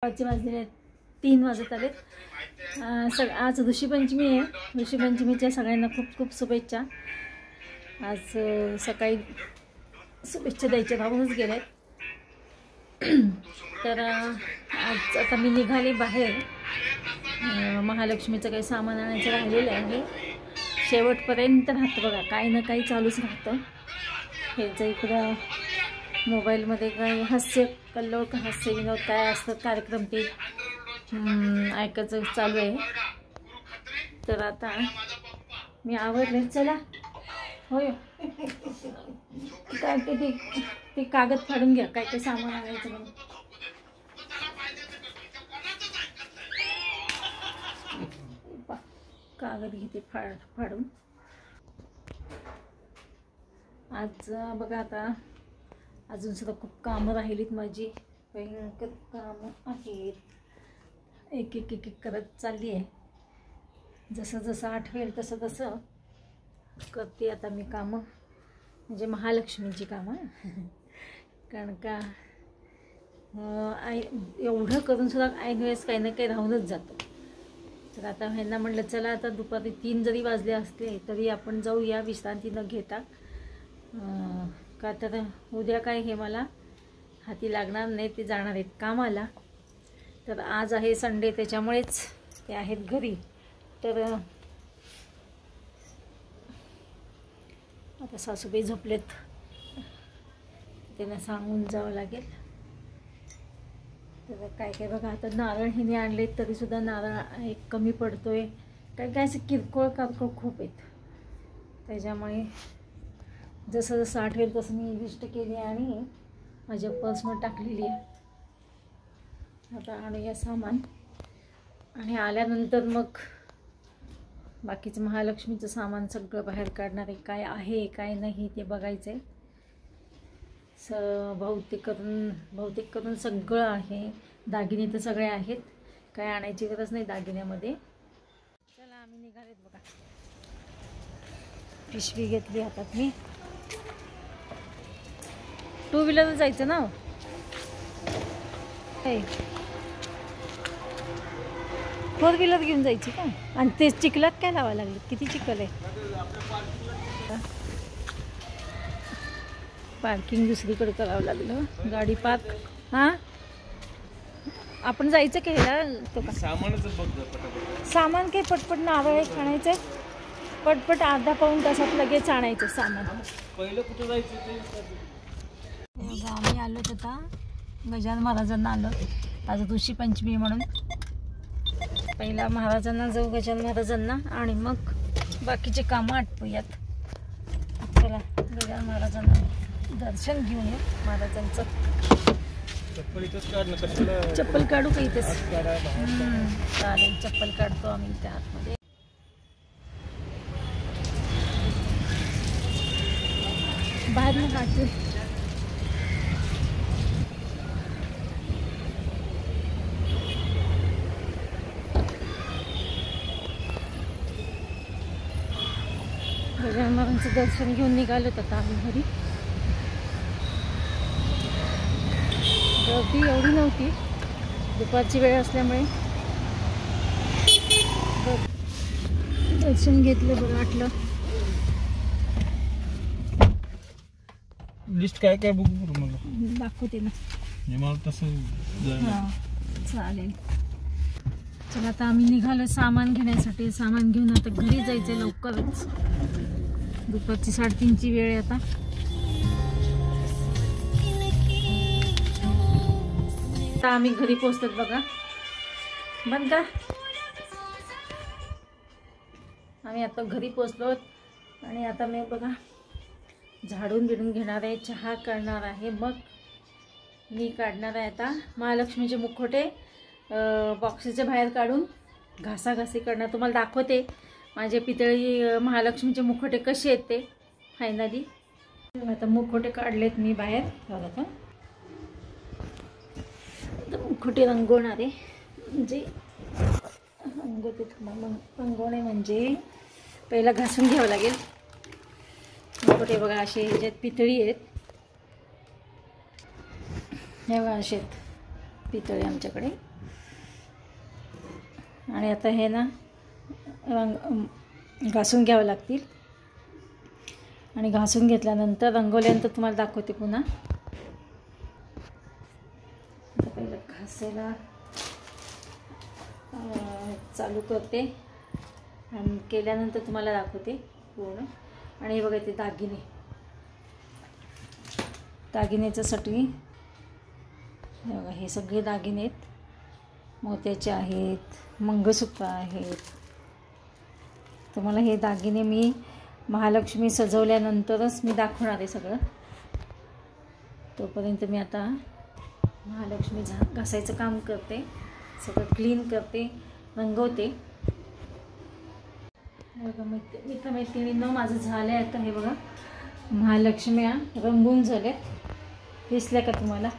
वाजले 3 वाजत आलेत। आज ऋषीपंचमी आहे। ऋषीपंचमीच्या सगळ्यांना खूप खूप शुभेच्छा। आज सकाळी शुभेच्छा द्यायच्या राहूनच गेलेत। तर आज आता मी निघाले बाहेर। महालक्ष्मीचं काही सामान आणायचं राहिलेलं आहे। शेवटपर्यंत राहतं बघा, काही ना काही चालूच राहतं। ह्याचं इकडं मोबाईलमध्ये काही हास्य कल्लोळ का हास्य विनोद काय असतात कार्यक्रम ते ऐकायचं चालू आहे। तर आता मी आवरले, चला होय काय ते कागद फाडून घ्या, काय काय सामान आणायचं म्हणून। कागद घेते फाडून। आज बघा आता अजून सुद्धा खूप कामं राहिलीत माझी, भयंकर कामं आहेत। एक एक एक एक करत चालली आहे। जसं जसं आठवेल तसं तसं करते आता मी कामं, म्हणजे महालक्ष्मीची कामं। कारण का एवढं करून सुद्धा ऐन वेळेस काही ना काही राहूनच जातं। तर आता ह्यांना म्हटलं चला आता दुपारी 3 जरी वाजले असले तरी आपण जाऊया विश्रांती न घेता। का तर उद्या काय हे मला हाती लागणार नाही, ते जाणार आहेत कामाला। तर आज आहे संडे, त्याच्यामुळेच ते आहेत घरी। तर आता सासूबाई झोपलेत, त्यांना सांगून जावं लागेल। तर काय काय बघा, आता नारळ हिने आणले तरीसुद्धा नारळ एक कमी पडतोय, काय काय असं किरकोळ कारकोळ खूप आहेत। त्याच्यामुळे जसं जसं आठवेल तसं मी लिस्ट केली आणि माझ्या पर्समध्ये टाकलेली आहे। आता आणूया सामान आणि आल्यानंतर मग बाकीचं महालक्ष्मीचं सामान सगळं बाहेर काढणार आहे। काय आहे काय नाही ते बघायचं आहे। बहुतेक करून सगळं आहे। दागिने तर सगळे आहेत, काय आणायची गरज नाही दागिन्यामध्ये। चला आम्ही निघालेत बघा। पिशवी घेतली हातात मी। 2 व्हीलर जायचं ना, 4 व्हीलर घेऊन जायची का? आणि ते चिखलात काय लावायला लागले, किती चिखल आहे। पार्किंग दुसरीकडे करावं लागलं, गाडी पार्क। हां आपण जायचं की ह्याला तो का सामान काय पटपट नारळ आहे खाण्याचं, पटपट अर्धा पाऊण तासात लगेच आणायचं सामान। पहिलं कुठं जायचं ते आम्ही आलो आता गजानन महाराजांना आलो। आज ऋषीपंचमी म्हणून पहिला महाराजांना जाऊ, गजानन महाराजांना, आणि मग बाकीचे कामं आटपूयात। चला गजानन महाराजांना दर्शन घेऊन या महाराजांचं। चप्पल काढू का इथेच? चालेल, चप्पल काढतो आम्ही त्या आतमध्ये। बाहेर मी काढते। गजानन महाराजांचं दर्शन घेऊन निघालो आता आम्ही घरी। गर्दी एवढी नव्हती, दुपारची वेळ असल्यामुळे दर्शन घेतलं, बरं वाटलं। लिस्ट काय काय बुक करू मला दाखवते ना, मला तसं हां चालेल। चला आता आम्ही निघालो सामान घेण्यासाठी। सामान घेऊन आता घरी जायचं आहे लवकरच। दुपारची 3:30ची वेळ आहे आता। आता आम्ही घरी पोहोचतात बघा। बंद का? आम्ही आता घरी पोहोचलो आणि आता मी बघा झाडून बिडून घेणार आहे, चहा करणार आहे, मग मी काढणार आहे आता महालक्ष्मीचे मुखवटे बॉक्सच्या बाहेर काढून घासाघासी करणार। तुम्हाला दाखवते माझे पितळी महालक्ष्मीचे मुखवटे कसे आहेत ते फायनली। आता मुखवटे काढलेत मी बाहेर बघा। मुखवटे रंगवणार आहे, म्हणजे रंगवणे म्हणजे पहिला घासून घ्यावं लागेल। मुखवटे बघा असे ह्याच्यात पितळी आहेत, हे बघा असे पितळे आमच्याकडे। आणि आता हे ना घासून घ्यावं लागतील आणि घासून घेतल्यानंतर रंगवल्यानंतर तुम्हाला दाखवते पुन्हा. आता पहिलं घासायला चालू करते आणि केल्यानंतर तुम्हाला दाखवते पूर्ण. आणि हे बघा ते दागिन्याच्यासाठी हे बघा हे सगळे दागिने आहेत. मोत्याचे आहेत, मंगळसूत्र आहेत. तुम्हाला हे दागिने मी महालक्ष्मी सजवल्यानंतरच मी दाखवणार आहे सगळं. तोपर्यंत मी आता महालक्ष्मी घासायचं काम करते, सगळं क्लीन करते, रंगवते. बघा मित्रमैत्रिणींनो माझं झालं आहे आता. हे बघा महालक्ष्म्या रंगून झाल्यात. दिसल्या का तुम्हाला?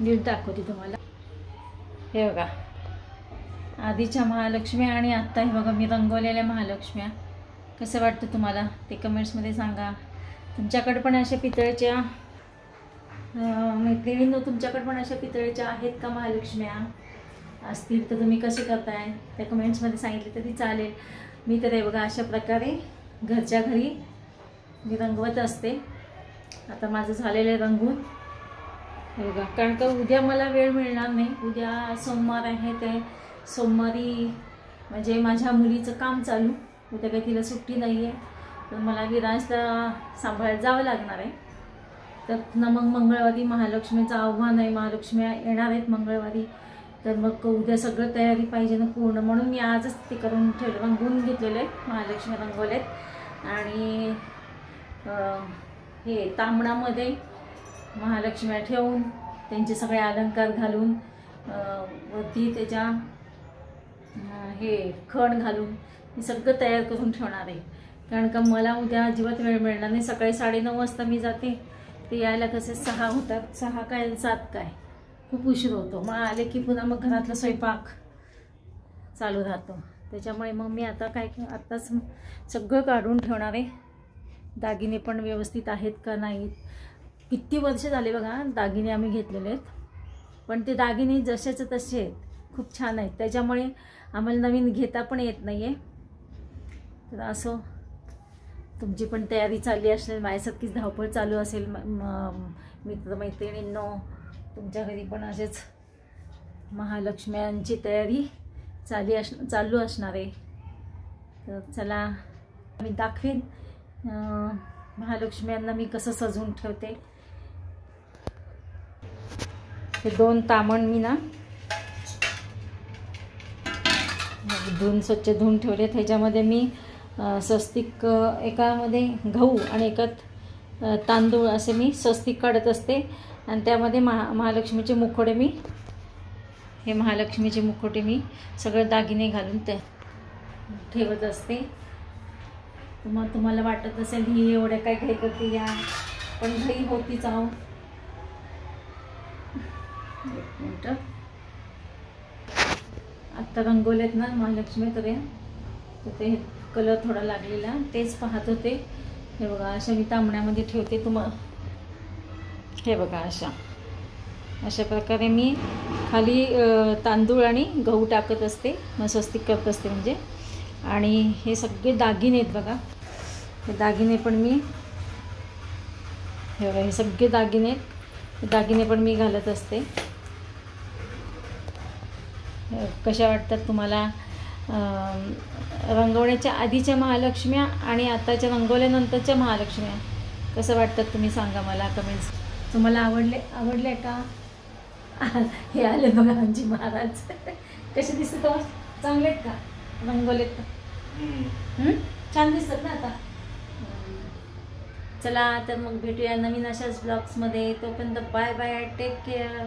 नीट दाखवते तुम्हाला. हे बघा आधीच्या महालक्ष्म्या आणि आत्ता हे बघा मी रंगवलेल्या महालक्ष्म्या. कसं वाटतं तुम्हाला ते कमेंट्समध्ये सांगा. तुमच्याकडे पण अशा पितळेच्या मैत्रिणींनो तुमच्याकडे पण अशा पितळेच्या आहेत का महालक्ष्म्या? असतील तर तुम्ही कसे करताय त्या कमेंट्समध्ये सांगितले तरी चालेल. मी तर हे बघा अशा प्रकारे घरच्या घरी मी रंगवत असते. आता माझं झालेलं आहे रंगून. हे बघा कारण का उद्या मला वेळ मिळणार नाही. उद्या सोमवार आहे, ते सोमवारी म्हणजे माझ्या मुलीचं काम चालू. उद्या काही तिला सुट्टी नाही आहे, तर मला विरांशला सांभाळत जावं लागणार आहे. तर ना मग मंगळवारी महालक्ष्मीचं आव्हान आहे, महालक्ष्म्या येणार आहेत मंगळवारी. तर मग उद्या सगळं तयारी पाहिजे ना पूर्ण, म्हणून मी आजच ते करून ठेवलं, रंगवून घेतलेलं आहे. महालक्ष्मी रंगवलेत आणि हे तांबणामध्ये महालक्ष्म्या ठेवून त्यांचे सगळे अलंकार घालून वरती त्याच्या हे खण घालून मी सगळं तयार करून ठेवणार आहे. कारण का मला उद्या अजिबात वेळ मिळणार नाही. सकाळी 9:30 वाजता मी जाते, ते यायला कसे 6 होतात. 6 काय 7 काय खूप उशीर होतो. मग आले की पुन्हा मग घरातला स्वयंपाक चालू राहतो. त्याच्यामुळे मग मी आता आत्ताच सगळं काढून ठेवणार आहे. दागिने पण व्यवस्थित आहेत का नाहीत. किती वर्ष झाले बघा दागिने आम्ही घेतलेले आहेत, पण ते दागिने जसेच तसे आहेत, खूप छान आहेत. त्याच्यामुळे आम्हाला नवीन घेता पण येत नाही आहे. तर असं तुमची पण तयारी चालली असेल, माझ्यासारखीच धावपळ चालू असेल मित्रमैत्रिणींनो. तुमच्या घरी पण असेच महालक्ष्म्यांची तयारी चालू असणार आहे. तर चला मी दाखवेन महालक्ष्म्यांना मी कसं सजवून ठेवते. हे 2 तामण मी ना स्वच्छ धुवून ठेवलेत. ह्याच्यामध्ये मी स्वस्तिक एकामध्ये गहू आणि एकात तांदूळ असे मी स्वस्तिक काढत असते. आणि त्यामध्ये महालक्ष्मीचे मुखोटे महालक्ष्मीचे मुखोटे मी सगळे दागिने घालून ते ठेवत असते. मग तुम्हाला वाटत असेल ही एवढ्या काय घाई करते या, पण घाई होतीच आहो. एक मिनटं. आत्ता रंगवलेत ना महालक्ष्मी तर ते कलर थोडा लागलेला तेच पाहत होते. हे बघा अशा मी तांबण्यामध्ये ठेवते. हे बघा अशा प्रकारे मी खाली तांदूळ आणि गहू टाकत असते, मग स्वस्तिक करत असते म्हणजे. आणि हे सगळे दागिने आहेत बघा. हे दागिने पण मी हे बघा हे सगळे दागिने पण मी घालत असते. कशा वाटतात तुम्हाला रंगवण्याच्या आधीच्या महालक्ष्म्या आणि आताच्या रंगवल्यानंतरच्या महालक्ष्म्या कसं वाटतात तुम्ही सांगा मला कमेंट्स. तुम्हाला आवडले का? हे आले बघा आमची महाराज. कसे दिसतात? चांगले आहेत का रंगवलेत का? छान दिसतात ना आता. चला तर मग भेटूया नवीन अशाच ब्लॉग्समध्ये. तोपर्यंत बाय बाय, टेक केअर.